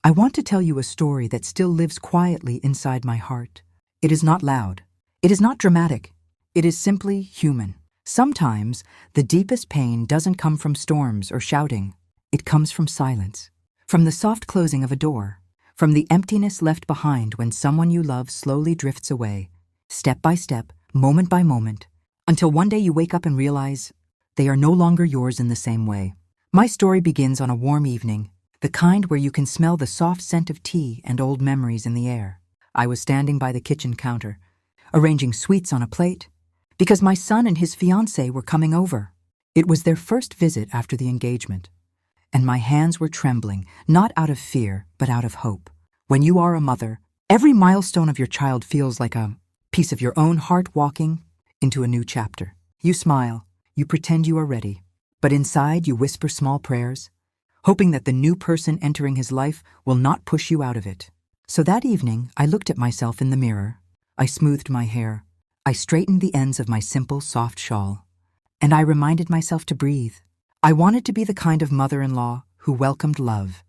I want to tell you a story that still lives quietly inside my heart. It is not loud. It is not dramatic. It is simply human. Sometimes, the deepest pain doesn't come from storms or shouting. It comes from silence, from the soft closing of a door, from the emptiness left behind when someone you love slowly drifts away, step by step, moment by moment, until one day you wake up and realize they are no longer yours in the same way. My story begins on a warm evening, the kind where you can smell the soft scent of tea and old memories in the air. I was standing by the kitchen counter, arranging sweets on a plate, because my son and his fiancée were coming over. It was their first visit after the engagement, and my hands were trembling, not out of fear, but out of hope. When you are a mother, every milestone of your child feels like a piece of your own heart walking into a new chapter. You smile, you pretend you are ready, but inside you whisper small prayers, hoping that the new person entering his life will not push you out of it. So that evening, I looked at myself in the mirror. I smoothed my hair. I straightened the ends of my simple, soft shawl. And I reminded myself to breathe. I wanted to be the kind of mother-in-law who welcomed love,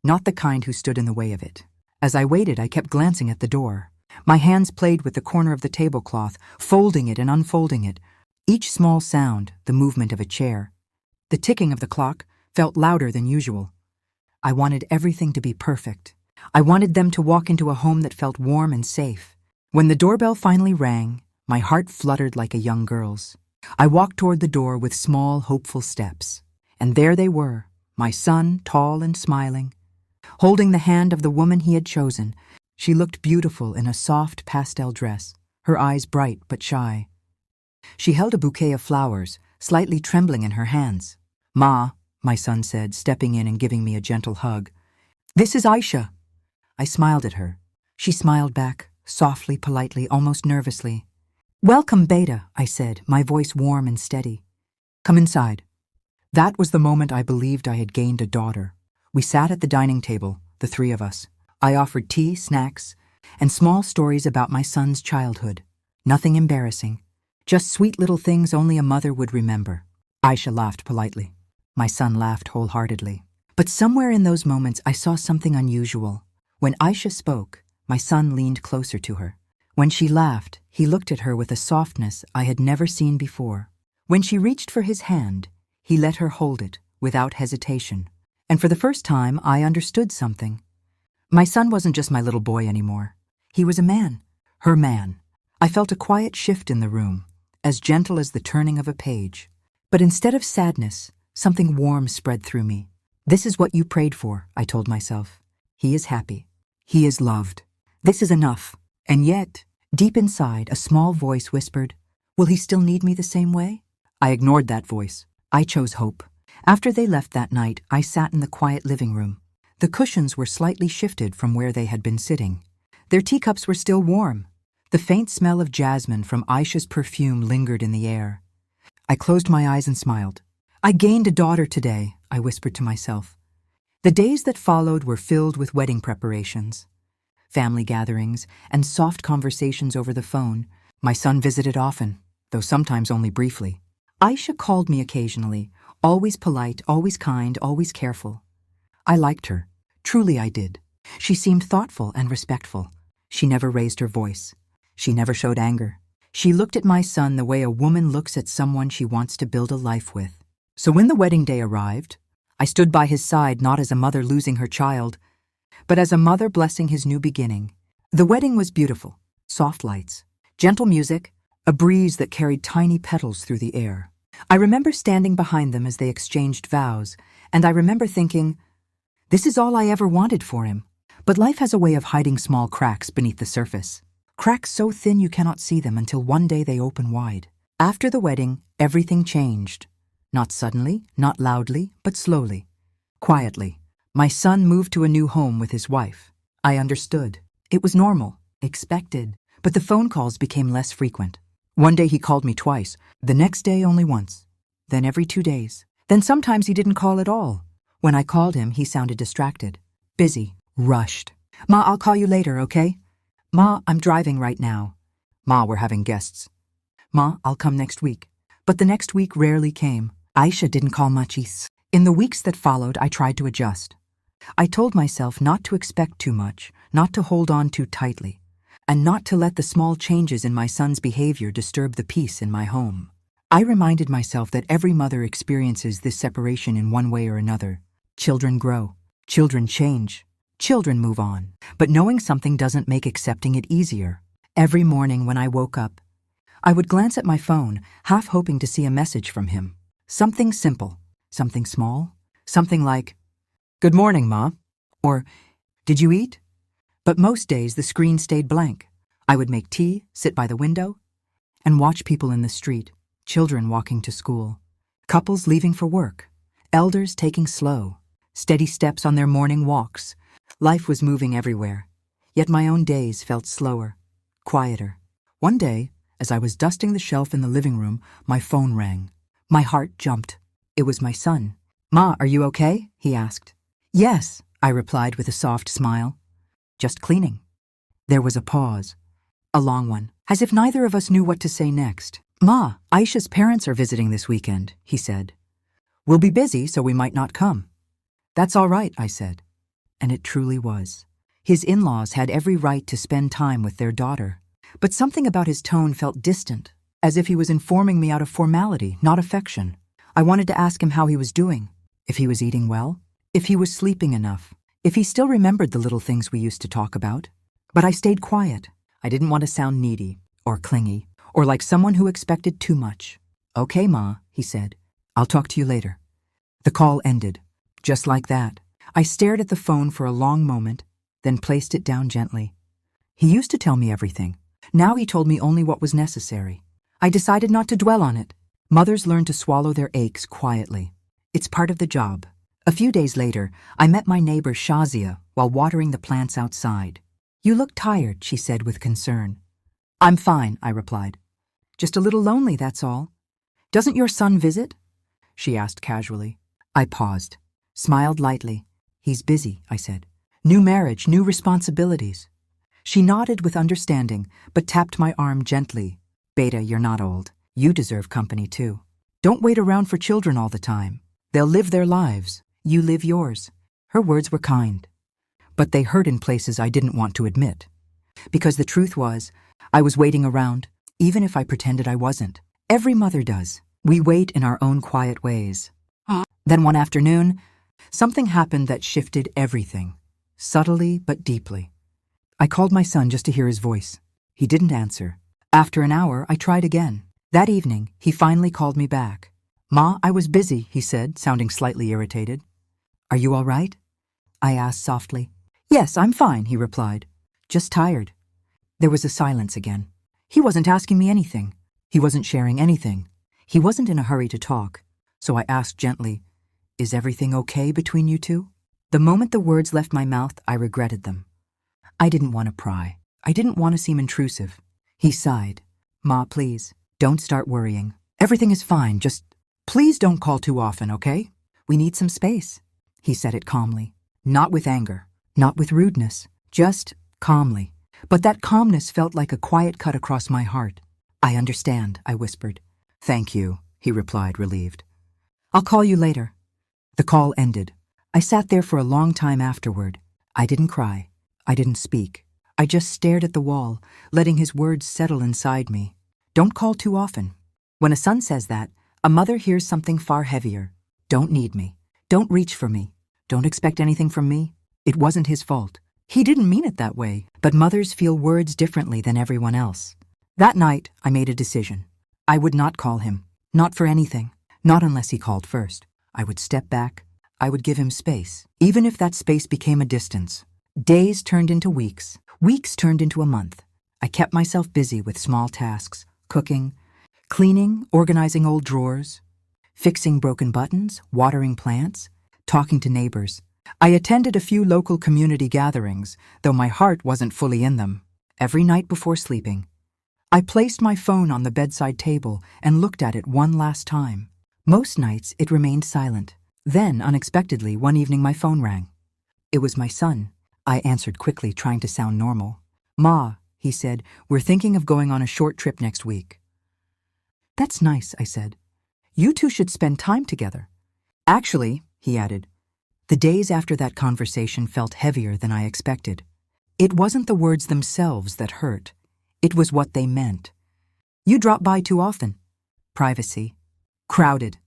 not the kind who stood in the way of it. As I waited, I kept glancing at the door. My hands played with the corner of the tablecloth, folding it and unfolding it. Each small sound, the movement of a chair, the ticking of the clock, felt louder than usual. I wanted everything to be perfect. I wanted them to walk into a home that felt warm and safe. When the doorbell finally rang, my heart fluttered like a young girl's. I walked toward the door with small, hopeful steps. And there they were, my son, tall and smiling, holding the hand of the woman he had chosen. She looked beautiful in a soft pastel dress, her eyes bright but shy. She held a bouquet of flowers, slightly trembling in her hands. "Ma," my son said, stepping in and giving me a gentle hug. "This is Aisha." I smiled at her. She smiled back, softly, politely, almost nervously. "Welcome, Beta," I said, my voice warm and steady. "Come inside." That was the moment I believed I had gained a daughter. We sat at the dining table, the three of us. I offered tea, snacks, and small stories about my son's childhood. Nothing embarrassing, just sweet little things only a mother would remember. Aisha laughed politely. My son laughed wholeheartedly. But somewhere in those moments I saw something unusual. When Aisha spoke, my son leaned closer to her. When she laughed, he looked at her with a softness I had never seen before. When she reached for his hand, he let her hold it, without hesitation. And for the first time, I understood something. My son wasn't just my little boy anymore. He was a man, her man. I felt a quiet shift in the room, as gentle as the turning of a page. But instead of sadness, something warm spread through me. "This is what you prayed for," I told myself. "He is happy. He is loved. This is enough." And yet, deep inside, a small voice whispered, "Will he still need me the same way?" I ignored that voice. I chose hope. After they left that night, I sat in the quiet living room. The cushions were slightly shifted from where they had been sitting. Their teacups were still warm. The faint smell of jasmine from Aisha's perfume lingered in the air. I closed my eyes and smiled. "I gained a daughter today," I whispered to myself. The days that followed were filled with wedding preparations, family gatherings, and soft conversations over the phone. My son visited often, though sometimes only briefly. Aisha called me occasionally, always polite, always kind, always careful. I liked her. Truly I did. She seemed thoughtful and respectful. She never raised her voice. She never showed anger. She looked at my son the way a woman looks at someone she wants to build a life with. So when the wedding day arrived, I stood by his side not as a mother losing her child, but as a mother blessing his new beginning. The wedding was beautiful. Soft lights, gentle music, a breeze that carried tiny petals through the air. I remember standing behind them as they exchanged vows, and I remember thinking, this is all I ever wanted for him. But life has a way of hiding small cracks beneath the surface. Cracks so thin you cannot see them until one day they open wide. After the wedding, everything changed. Not suddenly, not loudly, but slowly, quietly. My son moved to a new home with his wife. I understood. It was normal, expected, but the phone calls became less frequent. One day he called me twice, the next day only once, then every 2 days. Then sometimes he didn't call at all. When I called him, he sounded distracted, busy, rushed. "Ma, I'll call you later, okay? Ma, I'm driving right now. Ma, we're having guests. Ma, I'll come next week." But the next week rarely came. Aisha didn't call much. In the weeks that followed, I tried to adjust. I told myself not to expect too much, not to hold on too tightly, and not to let the small changes in my son's behavior disturb the peace in my home. I reminded myself that every mother experiences this separation in one way or another. Children grow, children change, children move on. But knowing something doesn't make accepting it easier. Every morning when I woke up, I would glance at my phone, half hoping to see a message from him. Something simple, something small, something like, "Good morning, Ma," or "Did you eat?" But most days the screen stayed blank. I would make tea, sit by the window, and watch people in the street, children walking to school, couples leaving for work, elders taking slow, steady steps on their morning walks. Life was moving everywhere, yet my own days felt slower, quieter. One day, as I was dusting the shelf in the living room, my phone rang. My heart jumped. It was my son. "Ma, are you okay?" he asked. "Yes," I replied with a soft smile. "Just cleaning." There was a pause, a long one, as if neither of us knew what to say next. "Ma, Aisha's parents are visiting this weekend," he said. "We'll be busy, so we might not come." "That's all right," I said. And it truly was. His in-laws had every right to spend time with their daughter. But something about his tone felt distant, as if he was informing me out of formality, not affection. I wanted to ask him how he was doing, if he was eating well, if he was sleeping enough, if he still remembered the little things we used to talk about. But I stayed quiet. I didn't want to sound needy, or clingy, or like someone who expected too much. "Okay, Ma," he said. "I'll talk to you later." The call ended. Just like that. I stared at the phone for a long moment, then placed it down gently. He used to tell me everything. Now he told me only what was necessary. I decided not to dwell on it. Mothers learn to swallow their aches quietly. It's part of the job. A few days later, I met my neighbor Shazia while watering the plants outside. "You look tired," she said with concern. "I'm fine," I replied. "Just a little lonely, that's all." "Doesn't your son visit?" she asked casually. I paused, smiled lightly. "He's busy," I said. "New marriage, new responsibilities." She nodded with understanding, but tapped my arm gently. "Beta, you're not old. You deserve company too. Don't wait around for children all the time. They'll live their lives. You live yours." Her words were kind, but they hurt in places I didn't want to admit. Because the truth was, I was waiting around, even if I pretended I wasn't. Every mother does. We wait in our own quiet ways. Then one afternoon, something happened that shifted everything, subtly but deeply. I called my son just to hear his voice. He didn't answer. After an hour, I tried again. That evening, he finally called me back. "Ma, I was busy," he said, sounding slightly irritated. "Are you all right?" I asked softly. "Yes, I'm fine," he replied. "Just tired." There was a silence again. He wasn't asking me anything. He wasn't sharing anything. He wasn't in a hurry to talk. So I asked gently, "Is everything okay between you two?" The moment the words left my mouth, I regretted them. I didn't want to pry. I didn't want to seem intrusive. He sighed. "Ma, please, don't start worrying. Everything is fine, just please don't call too often, okay? We need some space." He said it calmly, not with anger, not with rudeness, just calmly. But that calmness felt like a quiet cut across my heart. "I understand," I whispered. "Thank you," he replied, relieved. "I'll call you later." The call ended. I sat there for a long time afterward. I didn't cry. I didn't speak. I just stared at the wall, letting his words settle inside me. Don't call too often. When a son says that, a mother hears something far heavier. Don't need me. Don't reach for me. Don't expect anything from me. It wasn't his fault. He didn't mean it that way, but mothers feel words differently than everyone else. That night, I made a decision. I would not call him. Not for anything. Not unless he called first. I would step back. I would give him space, even if that space became a distance. Days turned into weeks. Weeks turned into a month. I kept myself busy with small tasks, cooking, cleaning, organizing old drawers, fixing broken buttons, watering plants, talking to neighbors. I attended a few local community gatherings, though my heart wasn't fully in them. Every night before sleeping, I placed my phone on the bedside table and looked at it one last time. Most nights it remained silent. Then, unexpectedly, one evening my phone rang. It was my son. I answered quickly, trying to sound normal. "Ma," he said, "we're thinking of going on a short trip next week." "That's nice," I said. "You two should spend time together." "Actually," he added, The days after that conversation felt heavier than I expected. It wasn't the words themselves that hurt. It was what they meant. You drop by too often. Privacy. Crowded.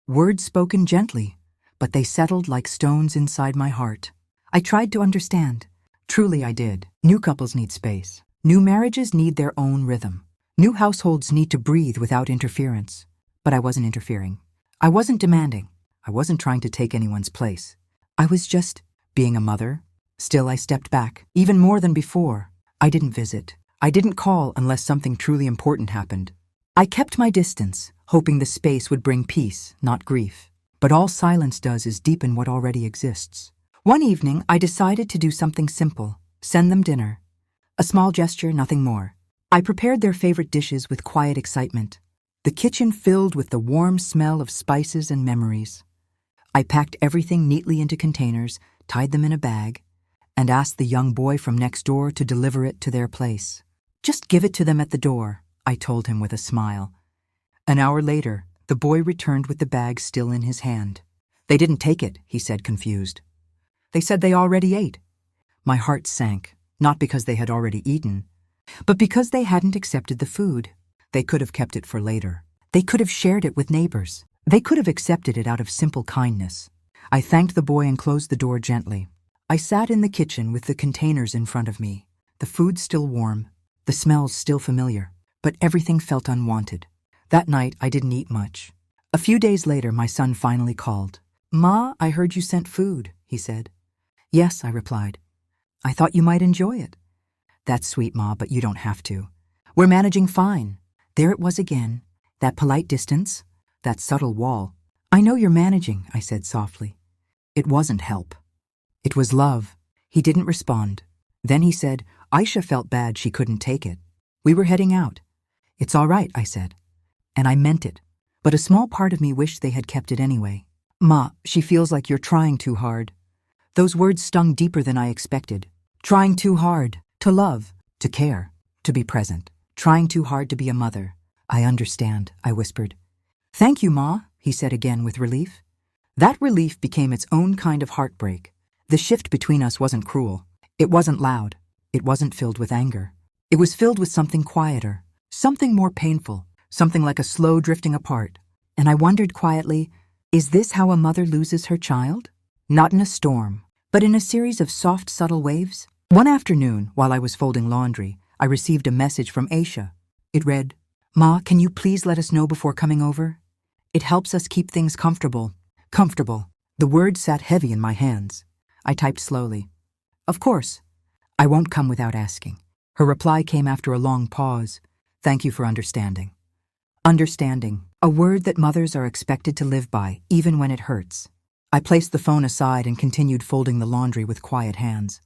Words spoken gently, but they settled like stones inside my heart. I tried to understand. Truly I did. New couples need space. New marriages need their own rhythm. New households need to breathe without interference. But I wasn't interfering. I wasn't demanding. I wasn't trying to take anyone's place. I was just being a mother. Still, I stepped back, even more than before. I didn't visit. I didn't call unless something truly important happened. I kept my distance, hoping the space would bring peace, not grief. But all silence does is deepen what already exists. One evening, I decided to do something simple, send them dinner. A small gesture, nothing more. I prepared their favorite dishes with quiet excitement. The kitchen filled with the warm smell of spices and memories. I packed everything neatly into containers, tied them in a bag, and asked the young boy from next door to deliver it to their place. Just give it to them at the door, I told him with a smile. An hour later, the boy returned with the bag still in his hand. They didn't take it, he said, confused. They said they already ate. My heart sank, not because they had already eaten, but because they hadn't accepted the food. They could have kept it for later. They could have shared it with neighbors. They could have accepted it out of simple kindness. I thanked the boy and closed the door gently. I sat in the kitchen with the containers in front of me, the food still warm, the smells still familiar, but everything felt unwanted. That night, I didn't eat much. A few days later, my son finally called. "Ma, I heard you sent food," he said. "Yes," I replied. "I thought you might enjoy it." "That's sweet, Ma, but you don't have to. We're managing fine." There it was again, that polite distance, that subtle wall. "I know you're managing," I said softly. It wasn't help. It was love. He didn't respond. Then he said, Aisha felt bad she couldn't take it. We were heading out. "It's all right," I said. And I meant it. But a small part of me wished they had kept it anyway. "Ma, she feels like you're trying too hard." Those words stung deeper than I expected. Trying too hard. To love. To care. To be present. Trying too hard to be a mother. "I understand," I whispered. "Thank you, Ma," he said again with relief. That relief became its own kind of heartbreak. The shift between us wasn't cruel. It wasn't loud. It wasn't filled with anger. It was filled with something quieter, something more painful, something like a slow drifting apart. And I wondered quietly, is this how a mother loses her child? Not in a storm, but in a series of soft, subtle waves. One afternoon, while I was folding laundry, I received a message from Aisha. It read, "Ma, can you please let us know before coming over? It helps us keep things comfortable." Comfortable. The word sat heavy in my hands. I typed slowly. "Of course. I won't come without asking." Her reply came after a long pause. "Thank you for understanding." Understanding. A word that mothers are expected to live by, even when it hurts. I placed the phone aside and continued folding the laundry with quiet hands.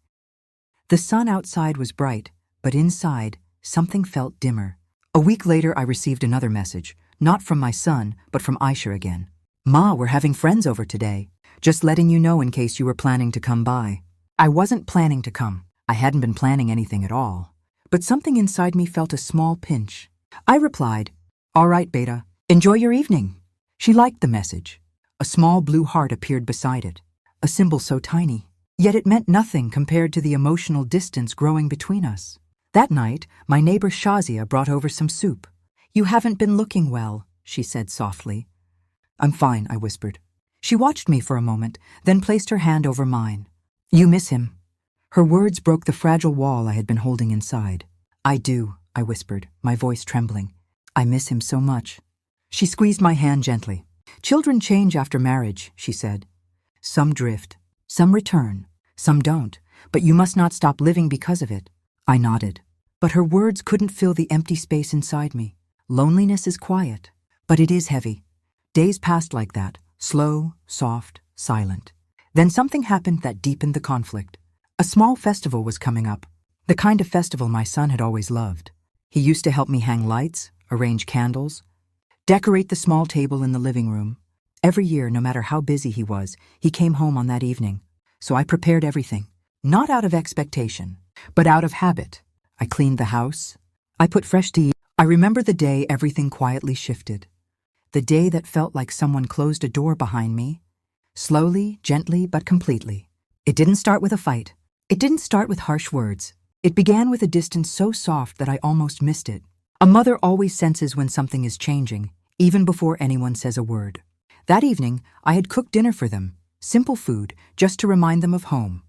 The sun outside was bright, but inside, something felt dimmer. A week later, I received another message, not from my son, but from Aisha again. "Ma, we're having friends over today. Just letting you know in case you were planning to come by." I wasn't planning to come. I hadn't been planning anything at all. But something inside me felt a small pinch. I replied, "All right, Beta. Enjoy your evening." She liked the message. A small blue heart appeared beside it, a symbol so tiny. Yet it meant nothing compared to the emotional distance growing between us. That night, my neighbor Shazia brought over some soup. "You haven't been looking well," she said softly. "I'm fine," I whispered. She watched me for a moment, then placed her hand over mine. "You miss him." Her words broke the fragile wall I had been holding inside. "I do," I whispered, my voice trembling. "I miss him so much." She squeezed my hand gently. "Children change after marriage," she said. "Some drift, some return, some don't, but you must not stop living because of it." I nodded. But her words couldn't fill the empty space inside me. Loneliness is quiet, but it is heavy. Days passed like that, slow, soft, silent. Then something happened that deepened the conflict. A small festival was coming up, the kind of festival my son had always loved. He used to help me hang lights, arrange candles, decorate the small table in the living room. Every year, no matter how busy he was, he came home on that evening. So I prepared everything, not out of expectation, but out of habit. I cleaned the house. I put fresh tea. I remember the day everything quietly shifted. The day that felt like someone closed a door behind me, Slowly, gently, but completely. It didn't start with a fight. It didn't start with harsh words. It began with a distance so soft that I almost missed it. A mother always senses when something is changing, even before anyone says a word. That evening, I had cooked dinner for them, simple food, just to remind them of home.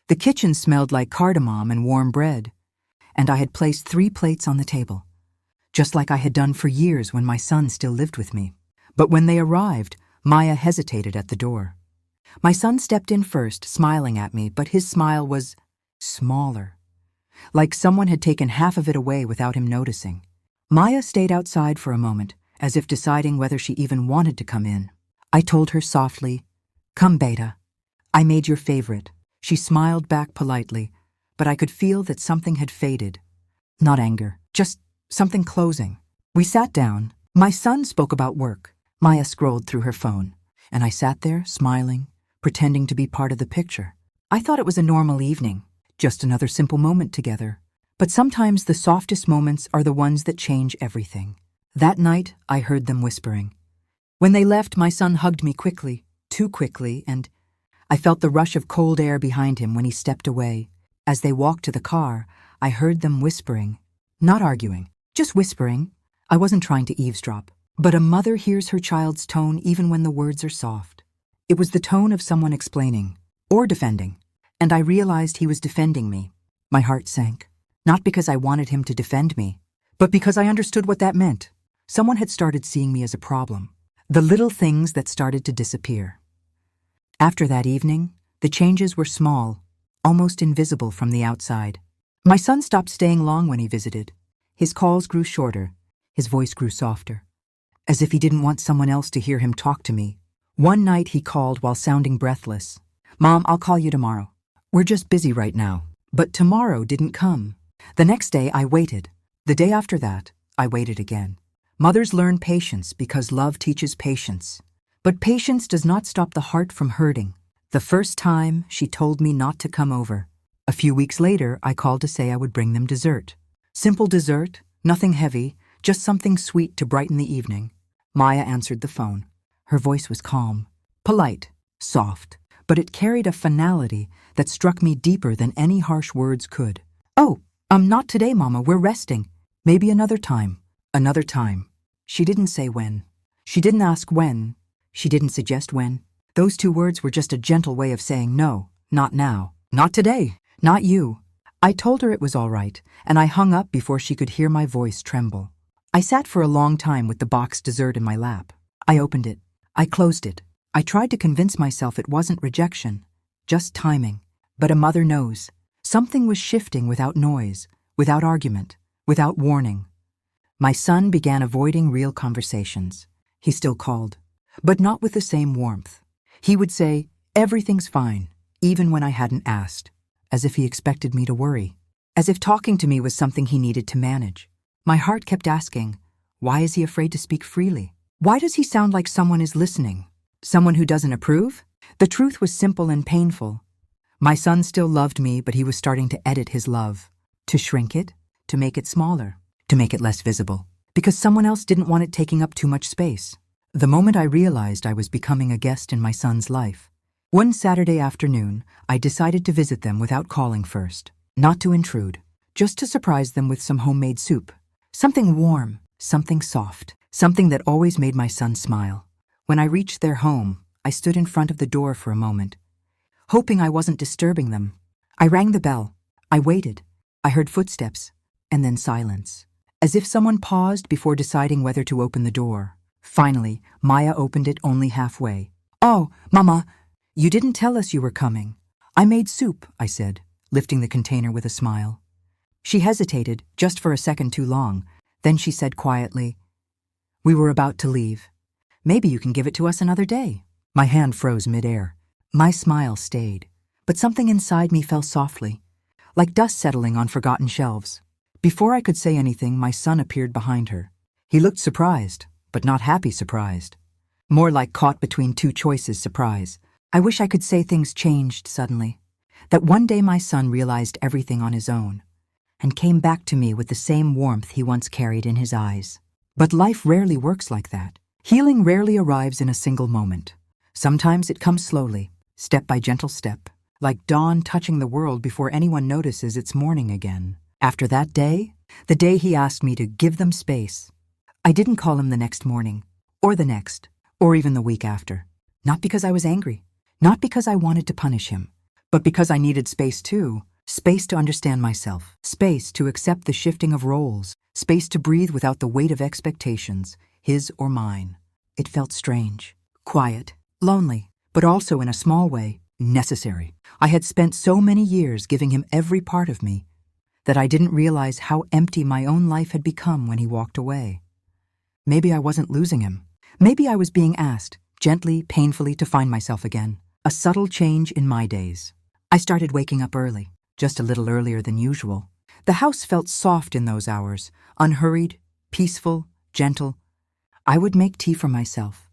The kitchen smelled like cardamom and warm bread, and I had placed 3 plates on the table, just like I had done for years when my son still lived with me. But when they arrived, Maya hesitated at the door. My son stepped in first, smiling at me, but his smile was smaller, like someone had taken half of it away without him noticing. Maya stayed outside for a moment, as if deciding whether she even wanted to come in. I told her softly, "Come, Beta. I made your favorite." She smiled back politely, but I could feel that something had faded. Not anger, just something closing. We sat down. My son spoke about work. Maya scrolled through her phone, and I sat there, smiling, pretending to be part of the picture. I thought it was a normal evening, just another simple moment together. But sometimes the softest moments are the ones that change everything. That night, I heard them whispering. When they left, my son hugged me quickly, too quickly, and I felt the rush of cold air behind him when he stepped away. As they walked to the car, I heard them whispering. Not arguing, just whispering. I wasn't trying to eavesdrop. But a mother hears her child's tone even when the words are soft. It was the tone of someone explaining, or defending. And I realized he was defending me. My heart sank. Not because I wanted him to defend me, but because I understood what that meant. Someone had started seeing me as a problem. The little things that started to disappear. After that evening, the changes were small, almost invisible from the outside. My son stopped staying long when he visited. His calls grew shorter. His voice grew softer, as if he didn't want someone else to hear him talk to me. One night he called while sounding breathless. "Mom, I'll call you tomorrow. We're just busy right now." But tomorrow didn't come. The next day I waited. The day after that, I waited again. Mothers learn patience because love teaches patience. But patience does not stop the heart from hurting. The first time, she told me not to come over. A few weeks later, I called to say I would bring them dessert. Simple dessert, nothing heavy, just something sweet to brighten the evening. Maya answered the phone. Her voice was calm, polite, soft, but it carried a finality that struck me deeper than any harsh words could. "Oh, not today, Mama, we're resting. Maybe another time." Another time. She didn't say when. She didn't ask when. She didn't suggest when. Those 2 words were just a gentle way of saying no, not now, not today, not you. I told her it was all right, and I hung up before she could hear my voice tremble. I sat for a long time with the boxed dessert in my lap. I opened it. I closed it. I tried to convince myself it wasn't rejection, just timing. But a mother knows. Something was shifting without noise, without argument, without warning. My son began avoiding real conversations. He still called, but not with the same warmth. He would say, "Everything's fine," even when I hadn't asked, as if he expected me to worry, as if talking to me was something he needed to manage. My heart kept asking, why is he afraid to speak freely? Why does he sound like someone is listening? Someone who doesn't approve? The truth was simple and painful. My son still loved me, but he was starting to edit his love, to shrink it, to make it smaller, to make it less visible, because someone else didn't want it taking up too much space. The moment I realized I was becoming a guest in my son's life. One Saturday afternoon, I decided to visit them without calling first. Not to intrude, just to surprise them with some homemade soup. Something warm, something soft, something that always made my son smile. When I reached their home, I stood in front of the door for a moment, hoping I wasn't disturbing them. I rang the bell. I waited. I heard footsteps, and then silence, as if someone paused before deciding whether to open the door. Finally, Maya opened it only halfway. "Oh, Mama, you didn't tell us you were coming." "I made soup," I said, lifting the container with a smile. She hesitated, just for a second too long. Then she said quietly, "We were about to leave. Maybe you can give it to us another day." My hand froze midair. My smile stayed, but something inside me fell softly, like dust settling on forgotten shelves. Before I could say anything, my son appeared behind her. He looked surprised, but not happy surprised. More like caught between 2 choices surprise. I wish I could say things changed suddenly. That one day my son realized everything on his own, and came back to me with the same warmth he once carried in his eyes. But life rarely works like that. Healing rarely arrives in a single moment. Sometimes it comes slowly, step by gentle step, like dawn touching the world before anyone notices it's morning again. After that day, the day he asked me to give them space, I didn't call him the next morning, or the next, or even the week after. Not because I was angry, not because I wanted to punish him, but because I needed space too. Space to understand myself, space to accept the shifting of roles, space to breathe without the weight of expectations, his or mine. It felt strange, quiet, lonely, but also in a small way, necessary. I had spent so many years giving him every part of me that I didn't realize how empty my own life had become when he walked away. Maybe I wasn't losing him. Maybe I was being asked, gently, painfully, to find myself again. A subtle change in my days. I started waking up early, just a little earlier than usual. The house felt soft in those hours, unhurried, peaceful, gentle. I would make tea for myself,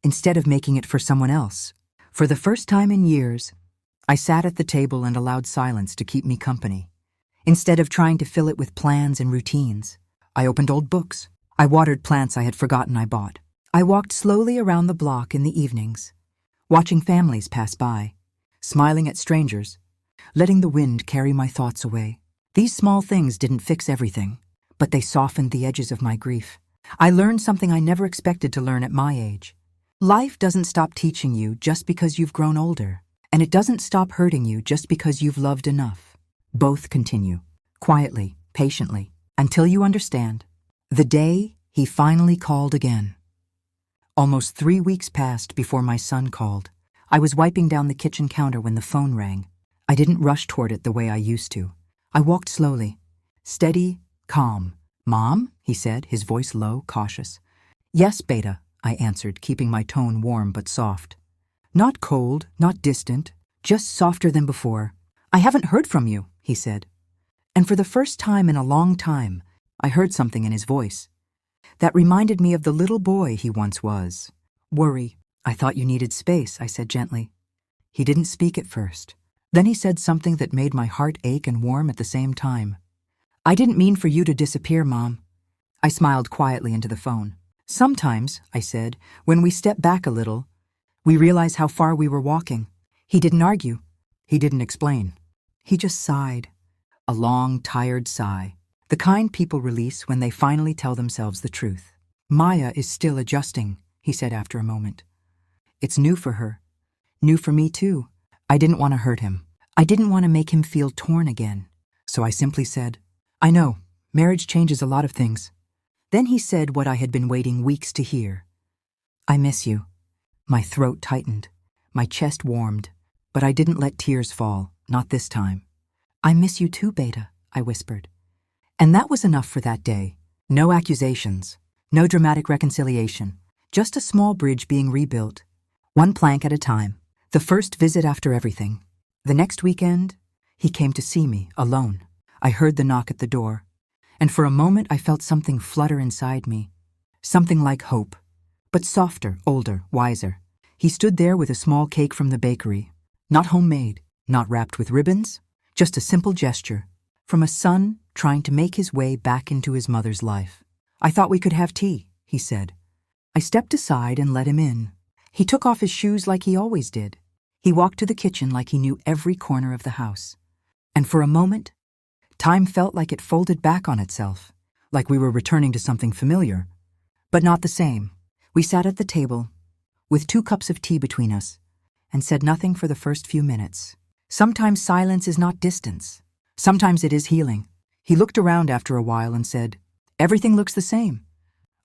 instead of making it for someone else. For the first time in years, I sat at the table and allowed silence to keep me company. Instead of trying to fill it with plans and routines, I opened old books. I watered plants I had forgotten I bought. I walked slowly around the block in the evenings, watching families pass by, smiling at strangers, letting the wind carry my thoughts away. These small things didn't fix everything, but they softened the edges of my grief. I learned something I never expected to learn at my age. Life doesn't stop teaching you just because you've grown older, and it doesn't stop hurting you just because you've loved enough. Both continue, quietly, patiently, until you understand. The day he finally called again. Almost 3 weeks passed before my son called. I was wiping down the kitchen counter when the phone rang. I didn't rush toward it the way I used to. I walked slowly, steady, calm. "Mom?" he said, his voice low, cautious. "Yes, Beta," I answered, keeping my tone warm but soft. Not cold, not distant, just softer than before. "I haven't heard from you," he said. And for the first time in a long time, I heard something in his voice that reminded me of the little boy he once was. "Worry. I thought you needed space," I said gently. He didn't speak at first. Then he said something that made my heart ache and warm at the same time. "I didn't mean for you to disappear, Mom." I smiled quietly into the phone. "Sometimes," I said, "when we step back a little, we realize how far we were walking." He didn't argue. He didn't explain. He just sighed. A long, tired sigh. The kind people release when they finally tell themselves the truth. "Maya is still adjusting," he said after a moment. "It's new for her. New for me too." I didn't want to hurt him. I didn't want to make him feel torn again. So I simply said, "I know, marriage changes a lot of things." Then he said what I had been waiting weeks to hear. "I miss you." My throat tightened. My chest warmed. But I didn't let tears fall, not this time. "I miss you too, Beta," I whispered. And that was enough for that day. No accusations, no dramatic reconciliation, just a small bridge being rebuilt, one plank at a time. The first visit after everything. The next weekend, he came to see me, alone. I heard the knock at the door, and for a moment I felt something flutter inside me. Something like hope, but softer, older, wiser. He stood there with a small cake from the bakery, not homemade, not wrapped with ribbons, just a simple gesture, from a son trying to make his way back into his mother's life. "I thought we could have tea," he said. I stepped aside and let him in. He took off his shoes like he always did. He walked to the kitchen like he knew every corner of the house. And for a moment, time felt like it folded back on itself, like we were returning to something familiar, but not the same. We sat at the table, with 2 cups of tea between us, and said nothing for the first few minutes. Sometimes silence is not distance. Sometimes it is healing. He looked around after a while and said, "Everything looks the same."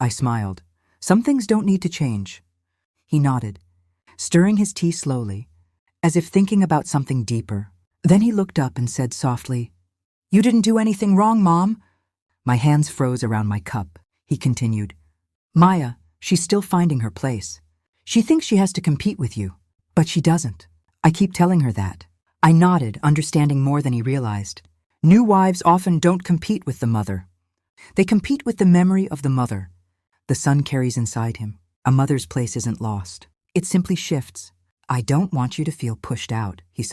I smiled. "Some things don't need to change." He nodded, stirring his tea slowly, as if thinking about something deeper. Then he looked up and said softly, "You didn't do anything wrong, Mom." My hands froze around my cup. He continued, "Maya, she's still finding her place. She thinks she has to compete with you, but she doesn't. I keep telling her that." I nodded, understanding more than he realized. New wives often don't compete with the mother. They compete with the memory of the mother the son carries inside him. A mother's place isn't lost. It simply shifts. "I don't want you to feel pushed out," he